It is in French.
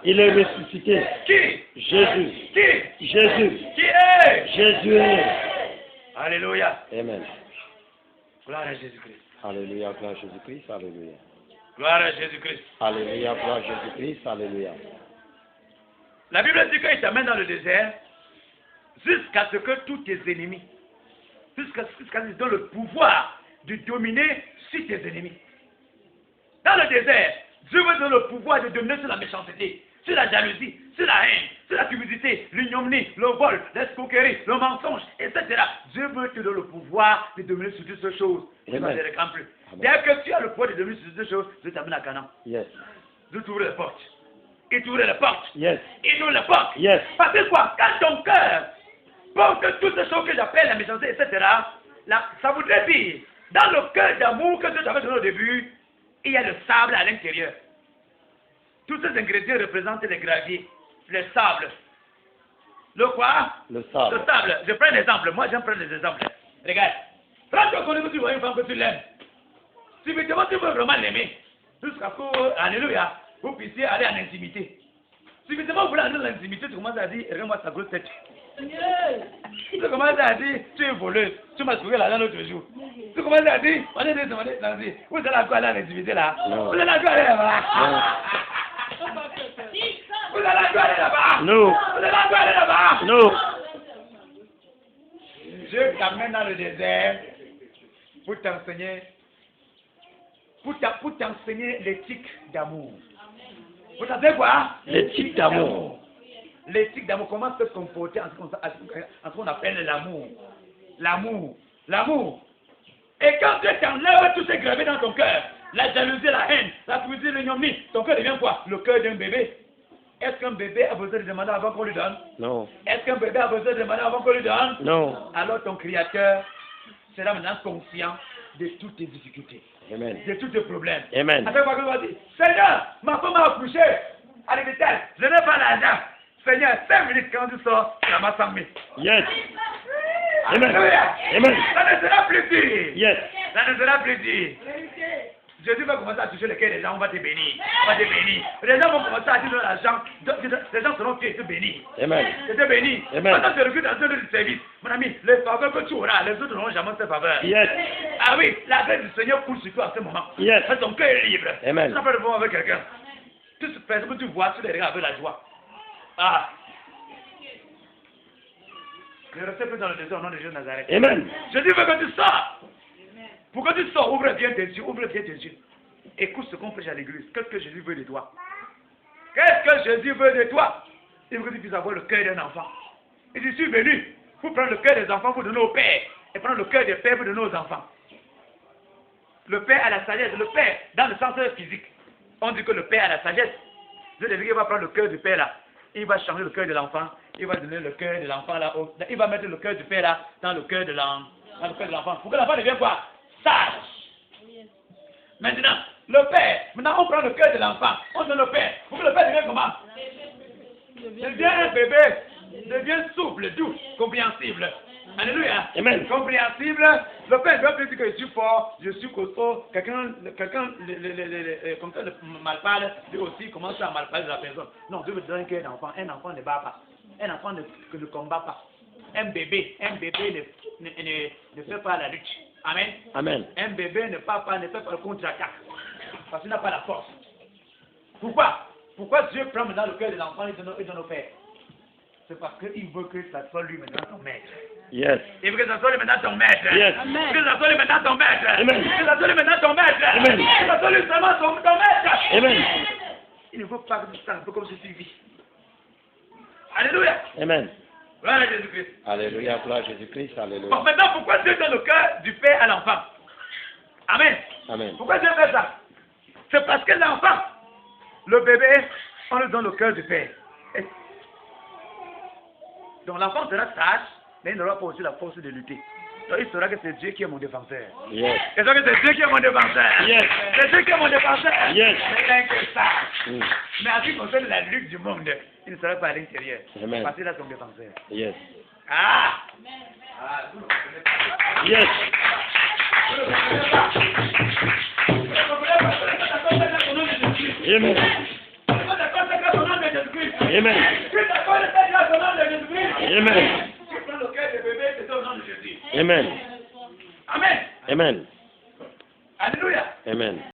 Il est ressuscité. Qui? Jésus. Qui? Jésus. Qui est? Jésus est né. Alléluia. Amen. Gloire à Jésus-Christ. Alléluia, gloire à Jésus-Christ. Alléluia. Gloire à Jésus-Christ. Alléluia, gloire à Jésus-Christ. Alléluia. La Bible dit qu'il t'amène dans le désert jusqu'à ce que tous tes ennemis, jusqu'à ce qu'ils donnent le pouvoir de dominer sur tes ennemis. Dans le désert, Dieu veut donner le pouvoir de dominer sur la méchanceté, sur la jalousie, sur la haine, sur la cupidité, l'ignominie, le vol, l'escroquerie, le mensonge, etc. Dieu veut te donner le pouvoir de dominer sur toutes ces choses. Tu ne les réclames plus. Dès que tu as le pouvoir de dominer sur toutes ces choses, Dieu t'amène à Canaan. Yes. Dieu t'ouvre les portes. Il t'ouvre les portes. Yes. Il ouvre les portes. Yes. Parce que quoi? Quand ton cœur porte toutes ces choses que j'appelle la méchanceté, etc., là, ça voudrait dire, dans le cœur d'amour que Dieu t'avait donné au début, il y a le sable à l'intérieur. Tous ces ingrédients représentent les graviers, le sable. Le quoi? Le sable. Le sable. Je prends un exemple. Moi, j'aime prendre des exemples. Regarde. Prends-toi qu'on que tu vois une femme que tu l'aimes. Si tu veux vraiment l'aimer, jusqu'à ce que, alléluia, vous puissiez aller en intimité. Si vous voulez aller dans l'intimité, tu commences à dire, regarde-moi ta grosse tête. Tu commences à dire, tu es voleuse, tu m'as trouvé là l'autre jour. Tu commences à dire, on est des vous allez à quoi aller en intimité là? Non. Vous allez à quoi aller là-bas? Vous allez à quoi aller là-bas? Non. Vous allez à quoi aller là-bas? Non. Dieu t'amène dans le désert pour t'enseigner, pour t'enseigner l'éthique d'amour. Vous savez quoi? L'éthique d'amour. L'éthique d'amour, comment se comporter en ce qu'on appelle l'amour. L'amour. L'amour. Et quand Dieu t'enlève tous ces gravés dans ton cœur, la jalousie, la haine, la cupidité, l'ignominie, ton cœur devient quoi? Le cœur d'un bébé. Est-ce qu'un bébé a besoin de demander avant qu'on lui donne? Non. Est-ce qu'un bébé a besoin de demander avant qu'on lui donne? Non. Alors ton Créateur sera maintenant conscient de toutes tes difficultés. Amen. De tous tes problèmes. Amen. À chaque fois que tu vas dire, Seigneur, ma femme m'a accouché à l'hôpital, je n'ai pas l'argent. Seigneur, 5 minutes quand tu sors, ça m'a 100 000. Yes. Amen. Alléluia. Amen. Ça ne sera plus dur. Yes. Ça ne sera plus dur. Jésus va commencer à toucher le cœur des gens, on va te bénir. On va te bénir. Les gens vont commencer à dire l'argent, les gens seront fiers de te bénir. Amen. Je te bénis. Amen. Quand tu recrutes dans un lieu de service, mon ami, les faveurs que tu auras, les autres n'auront jamais ces faveurs. Yes. Ah oui, la grâce du Seigneur coule sur toi à ce moment. Yes. Parce que ton cœur est libre. Amen. Tu n'as pas de problème avec quelqu'un. Tout ce que tu vois, tu les regardes avec la joie. Ah. Ne restez plus dans le désert au nom de Jésus de Nazareth. Amen. Jésus veut que tu sors. Pour que tu sors, ouvre bien tes yeux, ouvre bien tes yeux. Écoute ce qu'on prêche à l'église. Qu'est-ce que Jésus veut de toi? Qu'est-ce que Jésus veut de toi? Il veut que tu puisses avoir le cœur d'un enfant. Et je suis venu pour prendre le cœur des enfants pour donner au Père. Et prendre le cœur des pères pour donner aux enfants. Le Père a la sagesse. Le Père, dans le sens physique, on dit que le Père a la sagesse. Dieu dit qu'il va prendre le cœur du Père là. Il va changer le cœur de l'enfant. Il va donner le cœur de l'enfant là. Il va mettre le cœur du Père là dans le cœur de l'enfant. Pour que l'enfant devienne quoi? Sage. Maintenant, le Père, maintenant on prend le cœur de l'enfant, on donne le Père. Pour que le Père devienne comment? Devient un bébé, devient souple, doux, compréhensible. Alléluia. Amen. Compréhensible. Le Père doit plus dire que je suis fort, je suis costaud. Quelqu'un comme ça mal parle, lui aussi commence à mal parler de la personne. Non, Dieu veut donner un cœur d'enfant. Un enfant ne bat pas. Un enfant ne combat pas. Un bébé ne fait pas la lutte. Amen. Amen. Un bébé ne part pas, ne fait pas le contre-attaque. Parce qu'il n'a pas la force. Pourquoi? Pourquoi Dieu prend maintenant le cœur de l'enfant et donne au Père? C'est parce qu'il veut que ça soit lui maintenant ton maître. Yes. Il veut que ça soit lui maintenant ton maître. Yes. Il veut que ça soit lui maintenant ton maître. Amen. Il veut que ça soit lui maintenant ton maître. Amen. Il veut que ça soit lui seulement ton maître. Amen. Il ne faut pas que tu sois un peu comme ceci vit. Alléluia. Amen. Gloire à Jésus-Christ. Alléluia, gloire à Jésus-Christ. Alléluia. Bon, maintenant, pourquoi Dieu donne le cœur du Père à l'enfant? Amen. Amen. Pourquoi Dieu fait ça? C'est parce que l'enfant, le bébé, on lui donne le cœur du Père. Donc l'enfant sera sage, mais il n'aura pas aussi la force de lutter. Donc il saura que c'est Dieu qui est mon défenseur. Yes. Il saura que c'est Dieu qui est mon défenseur. Yes. C'est Dieu qui est mon défenseur. Yes. Mais il est que ça. Mais en ce qui concerne la lutte du monde, il ne sera pas à l'intérieur. Amen. Parce qu'il a son défenseur. Yes. Ah! Yes. Amen. Amen. Tu t'accordes cette grâce au nom de Jésus-Christ. Amen. Tu prends le cœur de bébé, c'est au nom de Jésus. Amen. Amen. Amen. Alléluia. Amen.